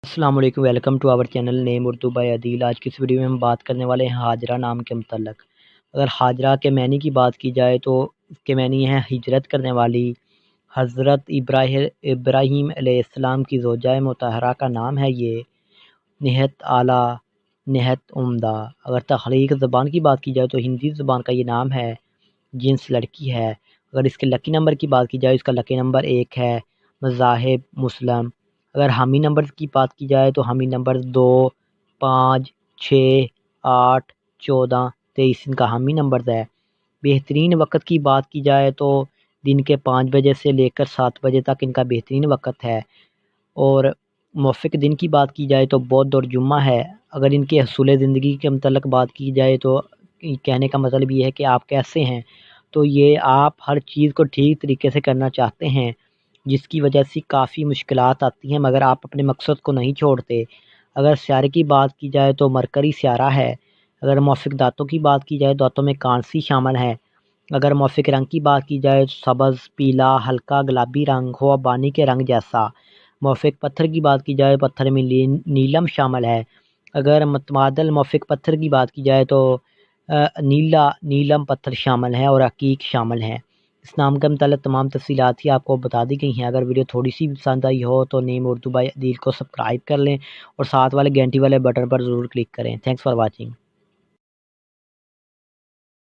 السلام علیکم، welcome to our channel name Urdu by Adeel. آج کی اس ویڈیو میں ہم بات کرنے والے ہیں حاجرہ نام کے متعلق۔ اگر حاجرہ کے معنی کی بات کی جائے تو اس کے معنی ہیں ہجرت کرنے والی۔ حضرت ابراہیم علیہ السلام کی زوجہ مطہرہ کا نام ہے یہ، نہایت اعلیٰ، نہایت عمدہ۔ اگر تخلیق زبان کی بات کی جائے تو ہندی زبان کا یہ نام ہے، جنس لڑکی ہے۔ اگر اس کے لکی نمبر کی بات کی جائے، اس کا لکی نمبر 1 ہے، مذاہب مسلم۔ اگر حامی نمبر کی بات کی جائے تو حامی نمبر 2، 5، 6، 8، 14، 23 ان کا حامی نمبر ہے۔ بہترین وقت کی بات کی جائے تو دن کے 5 بجے سے لے کر 7 بجے تک ان کا بہترین وقت ہے۔ اور موافق دن کی بات کی جائے تو بدھ اور جمعہ ہے۔ اگر ان کے حصول زندگی کے متعلق بات کی جائے تو کہنے کا مطلب یہ ہے کہ آپ کیسے ہیں، تو یہ آپ ہر چیز کو ٹھیک طریقے سے کرنا چاہتے ہیں، جس کی وجہ سے کافی مشکلات آتی ہیں، مگر آپ اپنے مقصد کو نہیں چھوڑتے۔ اگر سیارے کی بات کی جائے تو مرکری سیارہ ہے۔ اگر موافق دانتوں کی بات کی جائے تو دانتوں میں کانسی شامل ہے۔ اگر موافق رنگ کی بات کی جائے تو سبز، پیلا، ہلکا گلابی رنگ ہو بانی کے رنگ جیسا۔ موافق پتھر کی بات کی جائے پتھر میں نیلم شامل ہے۔ اگر متبادل موافق پتھر کی بات کی جائے تو نیلم پتھر شامل ہے اور عقیق شامل ہے۔ اس نام کے متعلق تمام تفصیلات ہی آپ کو بتا دی گئی ہیں۔ اگر ویڈیو تھوڑی سی پسند آئی ہو تو نیم اردو بائی عدیل کو سبسکرائب کر لیں اور ساتھ والے گھنٹی والے بٹن پر ضرور کلک کریں۔ Thanks for watching.